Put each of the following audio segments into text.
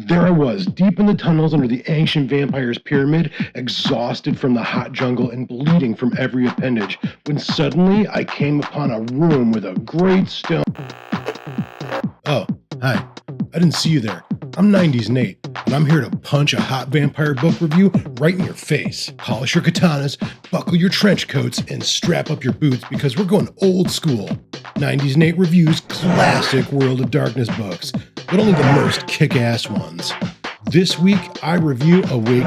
There I was, deep in the tunnels under the ancient vampire's pyramid, exhausted from the hot jungle and bleeding from every appendage, when suddenly I came upon a room with a great stone. Oh, hi. I didn't see you there. I'm 90s Nate, and I'm here to punch a hot vampire book review right in your face. Polish your katanas, buckle your trench coats, and strap up your boots because we're going old school. 90s Nate reviews classic World of Darkness books, but only the most kick-ass ones. This week, I review Awakening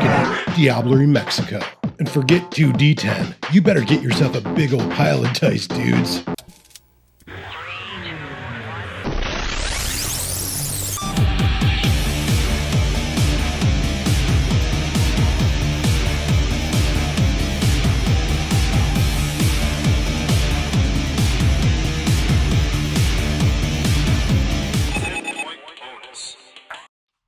Diablerie, Mexico. And forget 2D10. You better get yourself a big old pile of dice, dudes.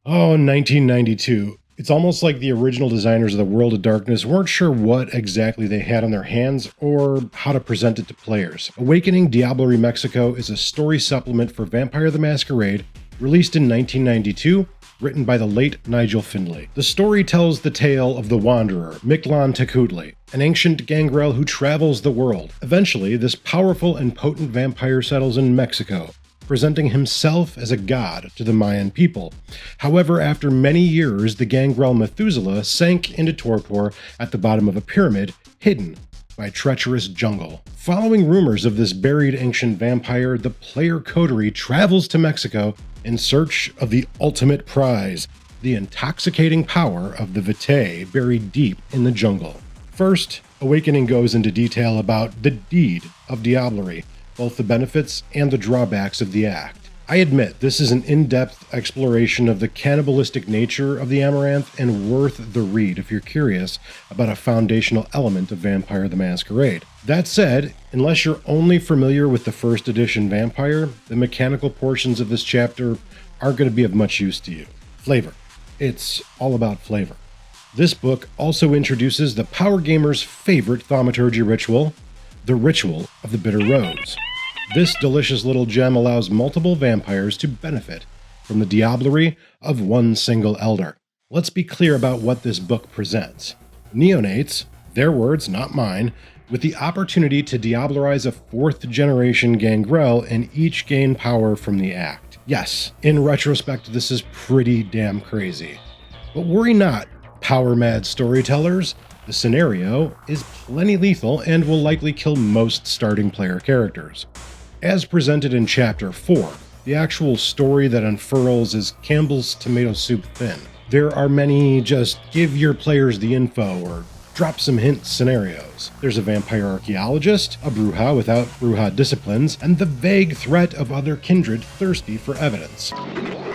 Oh, 1992. It's almost like the original designers of the World of Darkness weren't sure what exactly they had on their hands or how to present it to players. Awakening Diablerie, Mexico is a story supplement for Vampire the Masquerade, released in 1992, written by the late Nigel Findlay. The story tells the tale of the Wanderer, Mictlan Tecutli, an ancient gangrel who travels the world. Eventually, this powerful and potent vampire settles in Mexico, presenting himself as a god to the Mayan people. However, after many years, the gangrel Methuselah sank into torpor at the bottom of a pyramid, hidden by treacherous jungle. Following rumors of this buried ancient vampire, the player coterie travels to Mexico in search of the ultimate prize, the intoxicating power of the Vitae buried deep in the jungle. First, Awakening goes into detail about the deed of Diablerie, both the benefits and the drawbacks of the act. I admit this is an in-depth exploration of the cannibalistic nature of the Amaranth and worth the read if you're curious about a foundational element of Vampire the Masquerade. That said, unless you're only familiar with the first edition Vampire, the mechanical portions of this chapter aren't going to be of much use to you. Flavor. It's all about flavor. This book also introduces the power gamer's favorite thaumaturgy ritual, the Ritual of the Bitter Rose. This delicious little gem allows multiple vampires to benefit from the diablerie of one single elder. Let's be clear about what this book presents. Neonates, their words, not mine, with the opportunity to diablerize a 4th generation gangrel and each gain power from the act. Yes, in retrospect, this is pretty damn crazy. But worry not, power-mad storytellers. The scenario is plenty lethal and will likely kill most starting player characters. As presented in Chapter 4, the actual story that unfurls is Campbell's tomato soup thin. There are many just give your players the info or drop some hints scenarios. There's a vampire archaeologist, a Brujah without Brujah disciplines, and the vague threat of other kindred thirsty for evidence.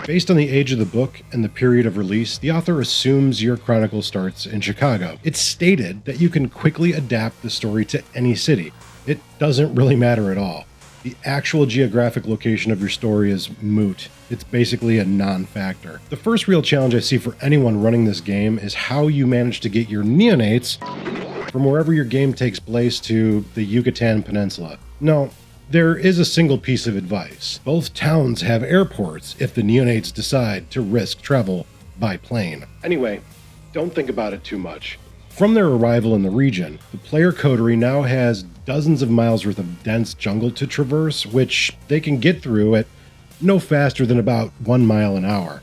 Based on the age of the book and the period of release, the author assumes your chronicle starts in Chicago. It's stated that you can quickly adapt the story to any city. It doesn't really matter at all. The actual geographic location of your story is moot. It's basically a non-factor. The first real challenge I see for anyone running this game is how you manage to get your neonates from wherever your game takes place to the Yucatan Peninsula. No, there is a single piece of advice. Both towns have airports if the neonates decide to risk travel by plane. Anyway, don't think about it too much. From their arrival in the region, the player coterie now has dozens of miles worth of dense jungle to traverse, which they can get through at no faster than about 1 mile an hour.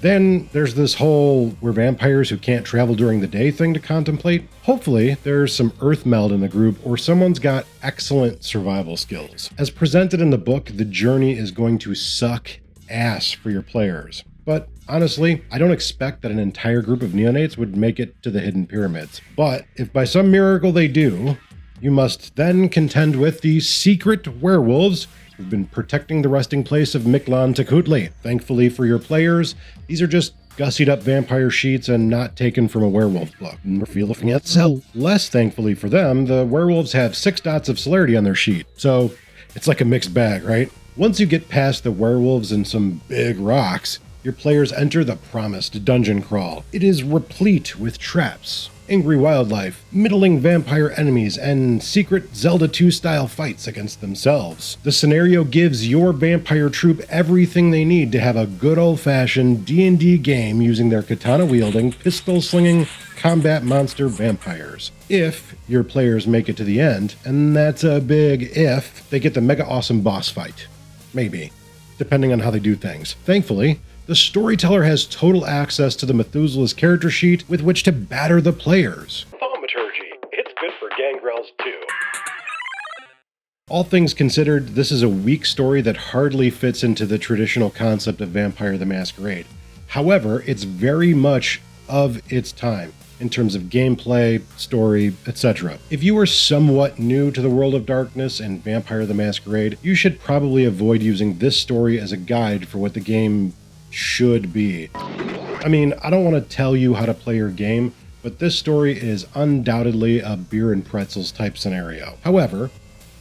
Then there's this whole we're vampires who can't travel during the day thing to contemplate. Hopefully there's some earth meld in the group or someone's got excellent survival skills. As presented in the book, the journey is going to suck ass for your players. But honestly, I don't expect that an entire group of neonates would make it to the hidden pyramids. But if by some miracle they do, you must then contend with the secret werewolves who've been protecting the resting place of Mictlan Tecutli. Thankfully for your players, these are just gussied up vampire sheets and not taken from a werewolf book. So, less thankfully for them, the werewolves have 6 dots of celerity on their sheet. So, it's like a mixed bag, right? Once you get past the werewolves and some big rocks, Your players enter the promised dungeon crawl. It is replete with traps, angry wildlife, middling vampire enemies, and secret Zelda 2 style fights against themselves. The scenario gives your vampire troupe everything they need to have a good old-fashioned D&D game using their katana-wielding, pistol-slinging, combat monster vampires. If your players make it to the end, and that's a big if, they get the mega awesome boss fight. Maybe, depending on how they do things. Thankfully, the storyteller has total access to the Methuselah's character sheet with which to batter the players. Thaumaturgy. It's good for gangrels too. All things considered, this is a weak story that hardly fits into the traditional concept of Vampire the Masquerade. However, it's very much of its time in terms of gameplay, story, etc. If you are somewhat new to the world of darkness and Vampire the Masquerade, you should probably avoid using this story as a guide for what the game should be. I mean, I don't want to tell you how to play your game, but this story is undoubtedly a beer and pretzels type scenario. However,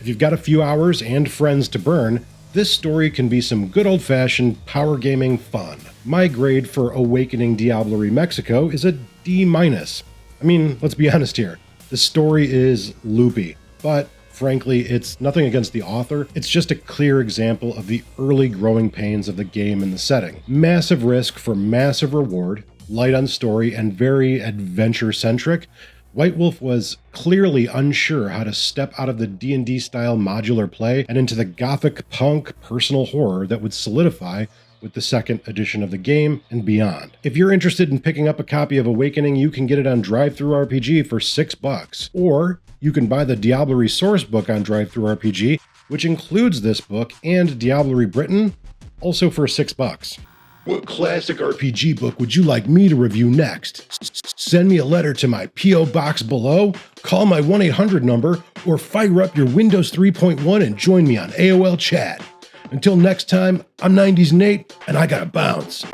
if you've got a few hours and friends to burn, this story can be some good old-fashioned power gaming fun. My grade for Awakening Diablerie Mexico is a D-. I mean, let's be honest here. The story is loopy, but frankly, it's nothing against the author. It's just a clear example of the early growing pains of the game and the setting. Massive risk for massive reward, light on story, and very adventure-centric. White Wolf was clearly unsure how to step out of the D&D style modular play and into the gothic punk personal horror that would solidify with the second edition of the game and beyond. If you're interested in picking up a copy of Awakening, you can get it on DriveThruRPG for $6, or you can buy the Diablerie sourcebook on DriveThruRPG, which includes this book and Diablerie Britain, also for $6. What classic RPG book would you like me to review next? Send me a letter to my P.O. box below, call my 1-800 number, or fire up your Windows 3.1 and join me on AOL Chat. Until next time, I'm 90s Nate, and I gotta bounce.